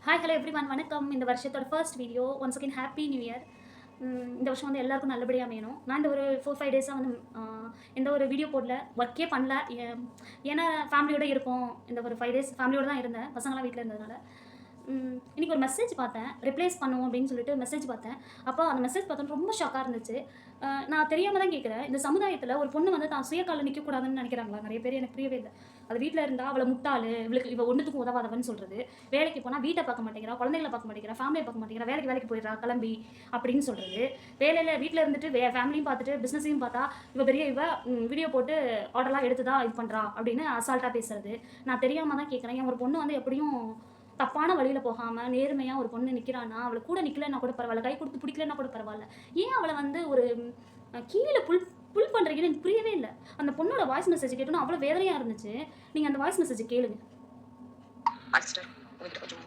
Hi hello every one வணக்கம். இந்த வருஷத்தோட first video. Once again happy new year. இந்த வருஷம் வந்து எல்லாருக்கும் நல்லபடியாக அமையணும். நான் இந்த ஒரு 4-5 டேஸாக வந்து எந்த ஒரு வீடியோ போடல, ஒர்க்கே பண்ணல. ஏன்னா ஃபேமிலியோட இருக்கோம். இந்த ஒரு 5 டேஸ் ஃபேமிலியோட தான் இருந்தேன், பசங்களாம் வீட்டில் இருந்ததுனால. இன்னைக்கு ஒரு மெசேஜ் பார்த்தேன், ரிப்ளேஸ் பண்ணுவோம் அப்படின்னு சொல்லிட்டு மெசேஜ் பார்த்தேன். அப்போ அந்த மெசேஜ் பார்த்தோன்னு ரொம்ப ஷாக்காக இருந்துச்சு. நான் தெரியாம தான் கேட்குறேன். இந்த சமுதாயத்தில் ஒரு பொண்ணு வந்து தான் சுய காலில் நிற்கக்கூடாதுன்னு நினைக்கிறாங்களா நிறைய பேர்? எனக்கு புரியவே இல்லை. அது வீட்டில் இருந்தால் அவளை முட்டாளு, இவ ஒன்றுத்துக்கும் உதவாதவன்னு சொல்கிறது. வேலைக்கு போனால் வீட்டை பார்க்க மாட்டேங்கிறா, குழந்தைகளை பார்க்க மாட்டேங்கிறா, ஃபேமிலியை பார்க்க மாட்டேங்கிறா, வேலைக்கு போயிடுறா கிளம்பி அப்படின்னு சொல்கிறது. வேலையில் வீட்டில் இருந்துட்டு ஃபேமிலியும் பார்த்துட்டு பிஸ்னஸையும் பார்த்தா இவ வீடியோ போட்டு ஆர்டர்லாம் எடுத்து தான் இது பண்ணுறா அப்படின்னு அசால்ட்டாக பேசுறது. நான் தெரியாமல் தான் கேட்குறேன். என் ஒரு பொண்ணு வந்து எப்படியும் தப்பான வழியில போகாம நேர்மையா ஒரு பொண்ணு நிக்கிறானா, அவள கூட நிக்கலன்னா கூட பரவாயில்ல, கை கொடுத்து பிடிக்கலன்னா கூட பரவாயில்ல. ஏன் அவள வந்து ஒரு கீழ புல் புல் பண்றீங்கன்னு எனக்கு புரியவே இல்ல. அந்த பொண்ணோட வாய்ஸ் மெசேஜ் கேட்டோன்னா அவ்வளோ வேதனையா இருந்துச்சு. நீங்க அந்த வாய்ஸ் மெசேஜ் கேளுங்க. சிஸ்டர் உங்ககிட்ட கொஞ்சம்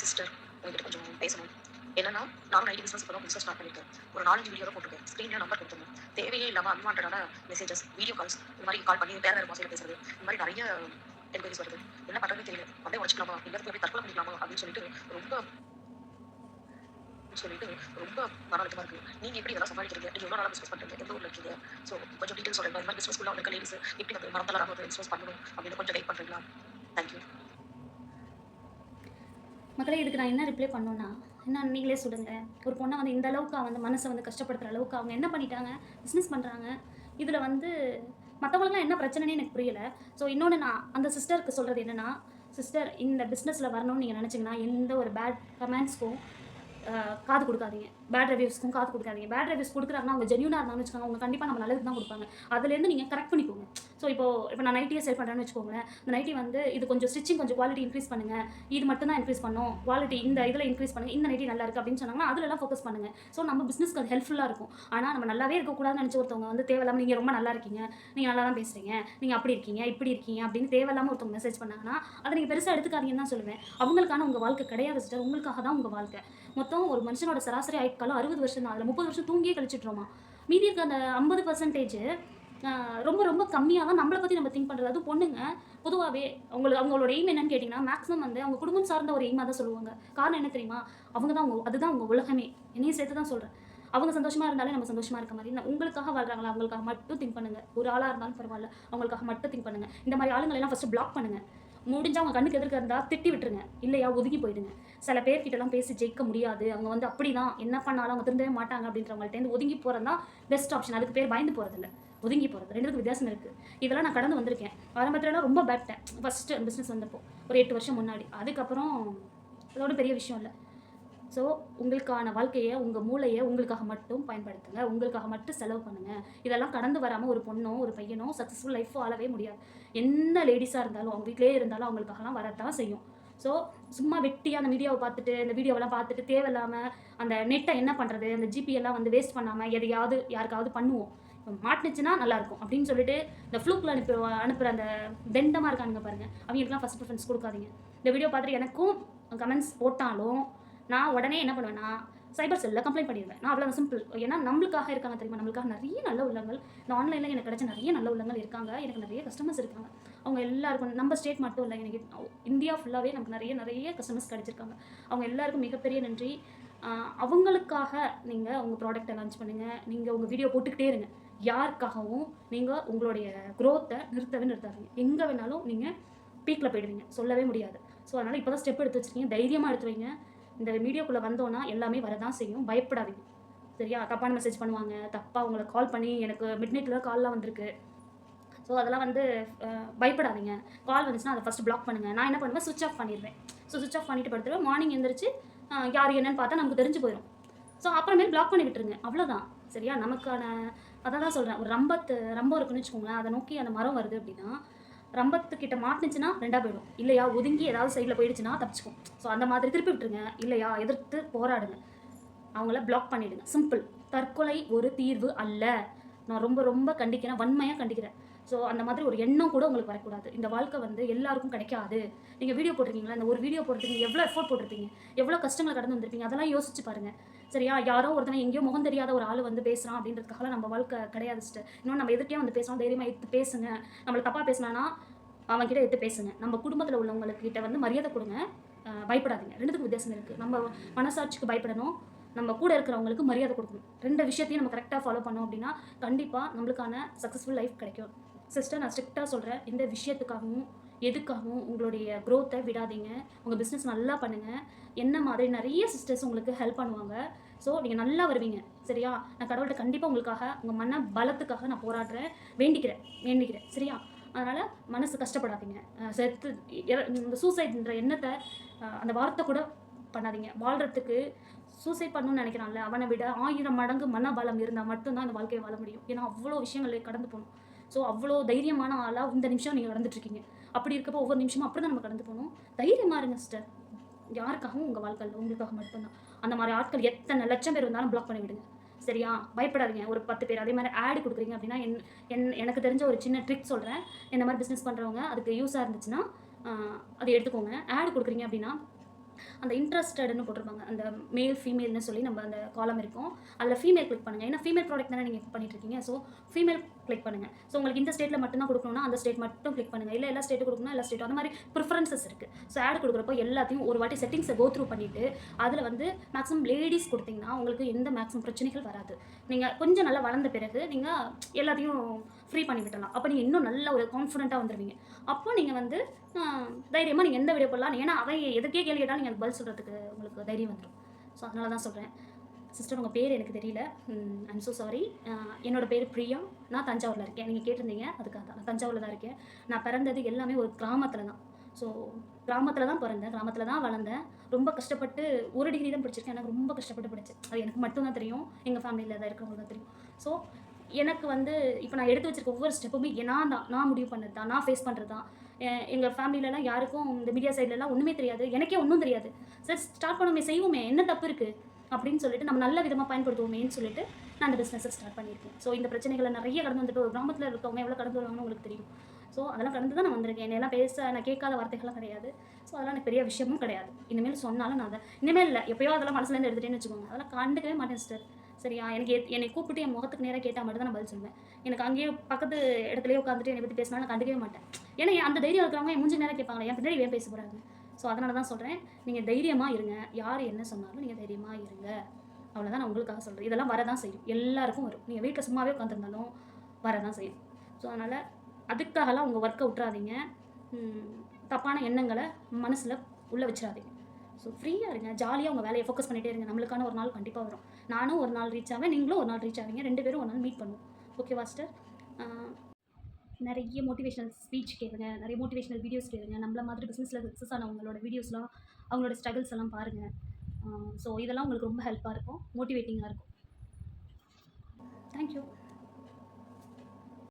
சிஸ்டர் உங்ககிட்ட கொஞ்சம் பேசணும். என்னன்னா, நானும் ஐடி பிசினஸ் இப்போ பிசினஸ் ஸ்டார்ட் பண்ணிருக்கேன். ஒரு 4-5 வீடியோ தான் போட்டிருக்கேன். ஸ்க்ரீன்ல நம்பர் கொடுத்துருந்தேன். தேவையே இல்லாமல் அன்வான்டான மெசேஜஸ், வீடியோ கால்ஸ், இந்த மாதிரி கால் பண்ணி வேற பாசையில் பேசுறது, இந்த மாதிரி நிறைய என்கொயரிஸ் வருது. என்ன பண்ணுறதுன்னு தெரியல. அப்படியே உடச்சிக்கலாமா, இல்லை போய் தற்கொலை பண்ணிக்கலாமா அப்படின்னு சொல்லிட்டு ரொம்ப மன அழுத்தமா இருக்கு. நீங்க எப்படி இதெல்லாம் சமாளிக்கிறீங்க? நீங்க எவ்வளவு நாளா பிசினஸ் பண்றீங்க? எந்த ஊர்ல இருக்கீங்க? ஸோ கொஞ்சம் டீடைல்ஸ் சொல்லுங்க. இந்த மாதிரி பிசினஸ் குள்ள இருக்க லேடிஸ் எப்படி வந்து மனம் தளராம பிசினஸ் பண்ணணும் அப்படின்னு கொஞ்சம் கைட் பண்றீங்களா? தேங்க்யூ. மக்களே, இதுக்கு நான் என்ன ரிப்ளை பண்ணணும்னா, என்ன நீங்களே சொல்லுங்க. ஒரு பொண்ணை வந்து இந்த அளவுக்கு வந்து மனசை வந்து கஷ்டப்படுத்துற அளவுக்கு அவங்க என்ன பண்ணிட்டாங்க? பிஸ்னஸ் பண்ணுறாங்க. இதில் வந்து மற்றவங்களுக்குலாம் என்ன பிரச்சனைன்னு எனக்கு புரியல. ஸோ இன்னொன்று நான் அந்த சிஸ்டருக்கு சொல்கிறது என்னென்னா, சிஸ்டர் இந்த பிஸ்னஸில் வரணும்னு நீங்கள் நினச்சிங்கன்னா எந்த ஒரு பேட் கமெண்ட்ஸ்க்கும் காது கொடுக்காதீங்க. பேட் ரிவ்யூஸ்க்கும் காது கொடுக்காதீங்க. பேட் ரிவ்யூஸ் கொடுக்குறாங்கன்னா அவங்க ஜென்யூனாக இருந்தாங்கன்னு வச்சுக்கோங்க, அவங்க கண்டிப்பாக நம்ம நல்லதுக்கு தான் கொடுப்பாங்க. அதுலேருந்து நீங்கள் கரெக்ட் பண்ணிக்கோங்க. ஸோ இப்போ நான் நைட்டியை சேல் பண்ணுறேன்னு வச்சுக்கோங்களேன். இந்த நைட்டி வந்து இது கொஞ்சம் ஸ்டிச்சிங் கொஞ்சம் குவாலிட்டி இன்க்ரீஸ் பண்ணுங்கள், இது மட்டும் தான் இன்க்ரீஸ் பண்ணும், குவாலிட்டி இந்த இதில் இன்க்ரீஸ் பண்ணுங்கள், இந்த நைட்டி நல்லா இருக்குது அப்படின்னு சொன்னாங்கன்னா அதுலலாம் ஃபோக்கஸ் பண்ணுங்கள். ஸோ நம்ம பிஸ்னஸ்க்கு அது ஹெல்ப்ஃபுல்லாக இருக்கும். ஆனால் நம்ம நல்லாவே இருக்கக்கூடாதுன்னு நினச்ச ஒருத்தவங்க வந்து தேவையில்லாமல் நீங்கள் ரொம்ப நல்லா இருக்கீங்க, நீங்கள் நல்லா தான் பேசுகிறீங்க, நீங்கள் அப்படி இருக்கீங்க இப்படி இருக்கீங்க அப்படின்னு தேவையில்லாமல் ஒருத்தவங்க மெசேஜ் பண்ணாங்கன்னா அதை நீங்கள் பெருசாக எடுத்துக்காதீங்கன்னு தான் சொல்லுவேன். அவங்களுக்கான உங்கள் வாழ்க்கை கிடையாது சிஸ்டர், உங்களுக்காக தான் உங்கள் வாழ்க்கை. மொத்தம் ஒரு மனுஷனோட சராசரி ஆயுட்காலம் 60 வருஷம் தான். அதில் 30 வருஷம் தூங்கியே கழிச்சிட்றோமா. மீதி இருக்க அந்த 50% ரொம்ப ரொம்ப கம்மியாக தான் நம்மளை பற்றி நம்ம திங்க் பண்ணுறது. அதுவும் பொண்ணுங்க பொதுவாகவே அவங்களோட எய்ம் என்னன்னு கேட்டிங்கன்னா மேக்ஸிமம் வந்து அவங்க குடும்பம் சார்ந்த ஒரு எய்மாக தான் சொல்லுவாங்க. காரணம் என்ன தெரியுமா? அதுதான் அவங்க உலகமே. என்னையும் சேர்த்து தான் சொல்கிறேன். அவங்க சந்தோஷமாக இருந்தாலே நம்ம சந்தோஷமாக இருக்க மாதிரி. உங்களுக்காக வாழ்றாங்களா, அவங்களுக்காக மட்டும் திங்க் பண்ணுங்கள். ஒரு ஆளாக இருந்தாலும் பரவாயில்ல, அவங்களுக்காக மட்டும் திங்க் பண்ணுங்கள். இந்த மாதிரி ஆளுங்களெல்லாம் ஃபஸ்ட்டு பிளாக் பண்ணுங்கள். முடிஞ்சால் அவங்க கண்ணுக்கு எதிர்க்க இருந்தால் திட்டி விட்டுருங்க, இல்லையா ஒதுக்கி போயிடுங்க. சில பேர்கிட்டலாம் பேசி ஜெயிக்க முடியாது, அவங்க வந்து அப்படி தான் என்ன பண்ணாலும் அவங்க திருந்தவே மாட்டாங்க அப்படின்றவங்கள்ட்டேருந்து ஒதுங்கி போகிறது தான் பெஸ்ட் ஆப்ஷன். அதுக்கு பேர் பயந்து போகிறதில்ல, ஒதுங்கி போகிறது. ரெண்டுக்கு வித்தியாசம் இருக்குது. இதெல்லாம் நான் கடந்து வந்திருக்கேன். ஆரம்பத்துலலாம் ரொம்ப பயப்பட்டேன் ஃபஸ்ட்டு பிஸ்னஸ் வந்தப்போ, ஒரு 8 வருஷம் முன்னாடி. அதுக்கப்புறம் அதோட பெரிய விஷயம் இல்லை. ஸோ உங்களுக்கான வாழ்க்கையை, உங்கள் மூளையை உங்களுக்காக மட்டும் பயன்படுத்துங்க, உங்களுக்காக மட்டும் செலவு பண்ணுங்கள். இதெல்லாம் கடந்து வராமல் ஒரு பொண்ணோ ஒரு பையனோ சக்ஸஸ்ஃபுல் லைஃப் வாழவே முடியாது. என்ன லேடிஸாக இருந்தாலும் அவங்க வீட்டிலே இருந்தாலும் அவங்களுக்காகலாம் வரத்தான் செய்யும். ஸோ சும்மா வெட்டியாக அந்த வீடியோவை பார்த்துட்டு, இந்த வீடியோவெல்லாம் பார்த்துட்டு தேவையில்லாமல் அந்த நெட்டை என்ன பண்ணுறது, அந்த ஜிபிஎல்லாம் வந்து வேஸ்ட் பண்ணாமல் எதையாவது யாருக்காவது பண்ணுவோம். மாட்டுனுச்சுன்னா நல்லாயிருக்கும் அப்படின்னு சொல்லிட்டு இந்த ஃப்ளூக்கில் அனுப்புகிற அந்த தெண்டமாக இருக்கானுங்க பாருங்கள், அவங்களுக்குலாம் ஃபஸ்ட் ப்ரிஃபரன்ஸ் கொடுக்காதீங்க. இந்த வீடியோ பார்த்துட்டு எனக்கும் கமெண்ட்ஸ் போட்டாலும் நான் உடனே என்ன பண்ணுவேன்னா சைபர் செல்லில் கம்ப்ளைண்ட் பண்ணிடுவேன். நான் அவ்வளோ சிம்பிள். ஏன்னா நம்மளுக்காக இருக்காங்க தெரியுமா, நம்மளுக்காக நிறைய நல்ல உள்ளங்கள் இந்த ஆன்லைனில் எனக்கு கிடைச்ச நிறைய நல்ல உள்ளங்கள் இருக்காங்க. எனக்கு நிறைய கஸ்டமர்ஸ் இருக்காங்க. அவங்க எல்லாருக்கும் நம்ம ஸ்டேட் மட்டும் இல்லை, எனக்கு இந்தியா ஃபுல்லாகவே நமக்கு நிறைய கஸ்டமர்ஸ் கிடைச்சிருக்காங்க. அவங்க எல்லாருக்கும் மிகப்பெரிய நன்றி. அவங்களுக்காக நீங்கள் உங்கள் ப்ராடக்டை லான்ச் பண்ணுங்கள், நீங்கள் உங்கள் வீடியோ போட்டுக்கிட்டே இருங்க. யாருக்காகவும் நீங்கள் உங்களுடைய க்ரோத்தை நிறுத்தாதீங்க. எங்கே வேணாலும் நீங்கள் பீக்கில் போயிடுவீங்க, சொல்லவே முடியாது. ஸோ அதனால் இப்போ தான் ஸ்டெப் எடுத்து வச்சுருக்கீங்க, தைரியமாக எடுத்து வைங்க. இந்த வீடியோக்குள்ளே வந்தோன்னா எல்லாமே வரதான் செய்யும், பயப்படாதீங்க சரியா? தப்பான மெசேஜ் பண்ணுவாங்க, தப்பாக உங்களை கால் பண்ணி எனக்கு மிட்நைட்டில் கால்லாம் வந்திருக்கு. ஸோ அதெல்லாம் வந்து பயப்படாதீங்க. கால் வந்துச்சுன்னா அதை ஃபஸ்ட்டு பிளாக் பண்ணுங்கள். நான் என்ன பண்ணுவேன், சுவிட்ச் ஆஃப் பண்ணிடுவேன். ஸோ சுவிட்ச் ஆஃப் பண்ணிட்டு படுத்துருவேன். மார்னிங் எழுந்திரிச்சு யார் என்னன்னு பார்த்தா நமக்கு தெரிஞ்சு போயிடும். ஸோ அப்புறமேல் பிளாக் பண்ணி விட்டுருங்க, அவ்வளோதான் சரியா? நமக்கான அதை தான் சொல்கிறேன். ஒரு ரம்பம் இருக்குன்னு வச்சுக்கோங்களேன், அதை நோக்கி அந்த மரம் வருது அப்படின்னா ரம்பத்துக்கிட்ட மாட்டுனுச்சுன்னா 2ஆக போயிடும், இல்லையா ஒதுங்கி ஏதாவது சைடில் போயிடுச்சுன்னா தப்பிச்சுக்கும். ஸோ அந்த மாதிரி திருப்பி விட்டுருங்க, இல்லையா எதிர்த்து போராடுங்க, அவங்கள பிளாக் பண்ணிவிடுங்க. சிம்பிள். தற்கொலை ஒரு தீர்வு அல்ல. நான் ரொம்ப ரொம்ப கண்டிக்கிறேன், வன்மையாக கண்டிக்கிறேன். ஸோ அந்த மாதிரி ஒரு எண்ணம் கூட உங்களுக்கு வரக்கூடாது. இந்த வாழ்க்கை வந்து எல்லாருக்கும் கிடைக்காது. நீங்கள் வீடியோ போட்டிருக்கீங்களா, இந்த ஒரு வீடியோ போட்டிருக்கீங்க, எவ்வளோ எஃபோர்ட் போட்டிருப்பீங்க, எவ்வளோ கஷ்டங்களை கடந்து வந்திருப்பீங்க, அதெல்லாம் யோசிச்சு பாருங்கள் சரியா? யாரோ ஒருத்தனை எங்கேயோ முகம் தெரியாத ஒரு ஆள் வந்து பேசுகிறான் அப்படின்றதுக்காக நம்ம வாழ்க்கை கிடையாது சிஸ்டர். இன்னும் நம்ம எதிர்க்கே வந்து பேசுகிறோம், தைரியமாக எடுத்து பேசுங்க. நம்மளை தப்பாக பேசினானா அவன்கிட்ட எடுத்து பேசுங்க. நம்ம குடும்பத்தில் உள்ளவங்கக்கிட்ட வந்து மரியாதை கொடுங்க. பயப்படாதீங்க. ரெண்டுத்துக்கும் வித்தியாசம் இருக்குது. நம்ம மனசாட்சிக்கு பயப்படணும், நம்ம கூட இருக்கிறவங்களுக்கு மரியாதை கொடுக்கணும். 2 விஷயத்தையும் நம்ம கரெக்டாக ஃபாலோ பண்ணோம் அப்படின்னா கண்டிப்பாக நம்மளுக்கான சக்ஸஸ்ஃபுல் லைஃப் கிடைக்கும். சிஸ்டர், நான் ஸ்ட்ரிக்டாக சொல்கிறேன், எந்த விஷயத்துக்காகவும் எதுக்காகவும் உங்களுடைய க்ரோத்தை விடாதீங்க. உங்கள் பிஸ்னஸ் நல்லா பண்ணுங்கள். என்ன மாதிரி நிறைய சிஸ்டர்ஸ் உங்களுக்கு ஹெல்ப் பண்ணுவாங்க. ஸோ நீங்கள் நல்லா வருவீங்க. சரியா? நான் கடவுள்கிட்ட கண்டிப்பாக உங்களுக்காக, உங்கள் மன பலத்துக்காக நான் போராடுறேன், வேண்டிக்கிறேன். சரியா? அதனால் மனசு கஷ்டப்படாதீங்க. செத்து இந்த சூசைட்ன்ற எண்ணத்தை, அந்த வார்த்தை கூட பண்ணாதீங்க. வாழ்கிறதுக்கு சூசைட் பண்ணணும்னு நினைக்கிறான்ல, அவனை விட 1000 மடங்கு மனபலம் இருந்தால் மட்டும்தான் இந்த வாழ்க்கையை வாழ முடியும். ஏன்னா அவ்வளோ விஷயங்களை கடந்து போகணும். ஸோ அவ்வளோ தைரியமான ஆளாக இந்த நிமிஷம் நீங்கள் நடந்துட்டுருக்கீங்க. அப்படி இருக்கப்போ ஒவ்வொரு நிமிஷமும் அப்படி தான் நம்ம கடந்து போகணும். தைரியமாக இருங்க சிஸ்டர். யாருக்காகவும் உங்கள் வாழ்க்கையில் உங்களுக்காக மட்டும்தான். அந்த மாதிரி ஆட்கள் எத்தனை லட்சம் பேர் இருந்தாலும் பிளாக் பண்ணி விடுங்க. சரியா? பயப்படாதீங்க. ஒரு 10 பேர் அதே மாதிரி ஆட் கொடுக்குறீங்க அப்படின்னா, எனக்கு தெரிஞ்ச ஒரு சின்ன ட்ரிக் சொல்கிறேன். இந்த மாதிரி பிஸ்னஸ் பண்ணுறவங்க அதுக்கு யூஸாக இருந்துச்சுன்னா அதை எடுத்துக்கோங்க. ஆட் கொடுக்குறீங்க அப்படின்னா அந்த இன்ட்ரெஸ்டட்னு போட்டிருப்பாங்க. அந்த மேல் ஃபீமேல்னு சொல்லி நம்ம அந்த காலம் இருக்கும். அதில் ஃபீமேல் கிளிக் பண்ணுங்கள். ஏன்னா ஃபீமேல் ப்ராடக்ட் தானே நீங்கள் பண்ணிட்டு இருக்கீங்க. ஸோ ஃபீமேல் கிளிக் பண்ணுங்கள். ஸோ உங்களுக்கு இந்த ஸ்டேட்டில் மட்டும்தான் கொடுக்கணும்னா அந்த ஸ்டேட் மட்டும் கிளிக் பண்ணுங்கள். இல்லை எல்லா ஸ்டேட்டும் கொடுக்கணும், எல்லா ஸ்டேட்டும் அந்த மாதிரி ப்ரிஃபரன்சஸ் இருக்குது. ஸோ ஆட் கொடுக்குறப்போ எல்லாத்தையும் ஒரு வாட்டி செட்டிங்ஸை கோ த்ரூ பண்ணிவிட்டு அதில் வந்து மேக்ஸிமம் லேடிஸ் கொடுத்தீங்கன்னா உங்களுக்கு எந்த மேக்ஸிமம் பிரச்சனைகள் வராது. நீங்கள் கொஞ்சம் நல்லா வளர்ந்த பிறகு நீங்கள் எல்லாத்தையும் ஃப்ரீ பண்ணி விட்டலாம். அப்போ நீங்கள் இன்னும் நல்ல ஒரு கான்ஃபிடென்ட்டாக வந்துடுவீங்க. அப்போ நீங்கள் வந்து தைரியமாக நீங்கள் எந்த வீடியோ போடலாம். ஏன்னா அவன் எதுக்கே கேள்வி கேட்டால் நீங்கள் பதில் சொல்கிறதுக்கு உங்களுக்கு தைரியம் வந்துடும். ஸோ அதனால தான் சொல்கிறேன். சிஸ்டர், உங்கள் பேர் எனக்கு தெரியல. I'm so sorry. என்னோடய பேர் பிரியா. நான் தஞ்சாவூரில் இருக்கேன். நீங்கள் கேட்டிருந்தீங்க, அதுக்காக தான். நான் தஞ்சாவூரில் தான் இருக்கேன். நான் பிறந்தது எல்லாமே ஒரு கிராமத்தில் தான். ஸோ கிராமத்தில் தான் பிறந்தேன், கிராமத்தில் தான் வளர்ந்தேன். ரொம்ப கஷ்டப்பட்டு 1 டிகிரி தான் படிச்சிருக்கேன். எனக்கு ரொம்ப கஷ்டப்பட்டு படித்தேன். அது எனக்கு மட்டும்தான் தெரியும், எங்கள் ஃபேமிலியில் தான் இருக்கிறவங்களுக்கு தான் தெரியும். ஸோ எனக்கு வந்து இப்போ நான் எடுத்து வச்சிருக்க ஒவ்வொரு ஸ்டெப்புமே நான் முடிவு பண்ணது தான், நான் ஃபேஸ் பண்ணுறது தான். எங்கள் ஃபேமிலிலலாம் யாருக்கும் இந்த மீடியா சைட்லலாம் ஒன்றுமே தெரியாது. எனக்கே ஒன்றும் தெரியாது. சரி, ஸ்டார்ட் பண்ணுவோமே, செய்வோமே, என்ன தப்பு இருக்குது அப்படின்னு சொல்லிட்டு நம்ம நல்ல விதமாக பயன்படுத்துவோமேன்னு சொல்லிட்டு நான் அந்த பிஸ்னஸை ஸ்டார்ட் பண்ணியிருக்கேன். ஸோ இந்த பிரச்சனைகளை நிறைய கடந்து வந்துட்டு ஒரு கிராமத்தில் இருக்கவங்க எவ்வளோ கடந்து வருவாங்கன்னு உங்களுக்கு தெரியும். ஸோ அதெல்லாம் கடந்து தான் நான் வந்திருக்கேன். என்னெல்லாம் நான் கேட்காத வார்த்தைகள்லாம் கிடையாது. ஸோ அதெல்லாம் எனக்கு பெரிய விஷயமும் கிடையாது. இனிமேல் சொன்னாலும் நான் அதை இனிமேல் இல்லை, எப்போயோ அதெல்லாம் மனசுலேருந்து எடுத்துகிட்டேன்னு வச்சுக்கோங்க. அதெல்லாம் கண்டுக்கவே மாட்டேன் சிஸ்டர். சரியா? என்னை கூப்பிட்டு என் முகத்துக்கு நேராக கேட்டால் மட்டும் தான் நான் பதில் சொல்லுவேன். எனக்கு அங்கேயே பக்கத்து இடத்துலேயே உட்காந்துட்டு என்னை பற்றி பேசினாலும் நான் கண்டுக்கவே மாட்டேன். ஏன்னா அந்த தைரியம் இருக்கிறவங்க என் மூஞ்சி நேரம் கேட்பாங்களே, என் பின்னாடி ஏன் பேச போகிறாங்க. ஸோ அதனால தான் சொல்கிறேன், நீங்கள் தைரியமாக இருங்க. யார் என்ன சொன்னாலும் நீங்கள் தைரியமாக இருங்க. அவ்வளோதான் நான் உங்களுக்காக சொல்கிறேன். இதெல்லாம் வரதான் செய்யும், எல்லாருக்கும் வரும். நீங்கள் வீட்டில் சும்மாவே உட்காந்துருந்தாலும் வரதான் செய்யும். ஸோ அதனால் அதுக்காகலாம் உங்கள் ஒர்க்கை விட்டுறாதீங்க. தப்பான எண்ணங்களை மனசில் உள்ளே வச்சிடாதீங்க. ஸோ ஃப்ரீயாக இருங்க, ஜாலியாக உங்கள் வேலையை ஃபோக்கஸ் பண்ணிகிட்டே இருங்க. நம்மளுக்கான ஒரு நாள் கண்டிப்பாக வரும். நானும் ஒரு நாள் ரீச் ஆவேன், நீங்களும் ஒரு நாள் ரீச் ஆவீங்க. 2 பேரும் ஒரு நாள் மீட் பண்ணுவோம். ஓகேவா சிஸ்டர்? நிறைய மோட்டிவேஷனல் ஸ்பீச் கேளுங்க, நிறைய மோட்டிவேஷனல் வீடியோஸ் கேளுங்க. நம்மள மாதிரி பிஸ்னஸில் சக்ஸஸ் ஆனவங்களோட வீடியோஸ்லாம், அவங்களோட ஸ்ட்ரகிள்ஸ் எல்லாம் பாருங்கள். ஸோ இதெல்லாம் உங்களுக்கு ரொம்ப ஹெல்ப்பாக இருக்கும், மோட்டிவேட்டிங்காக இருக்கும். தேங்க்யூ.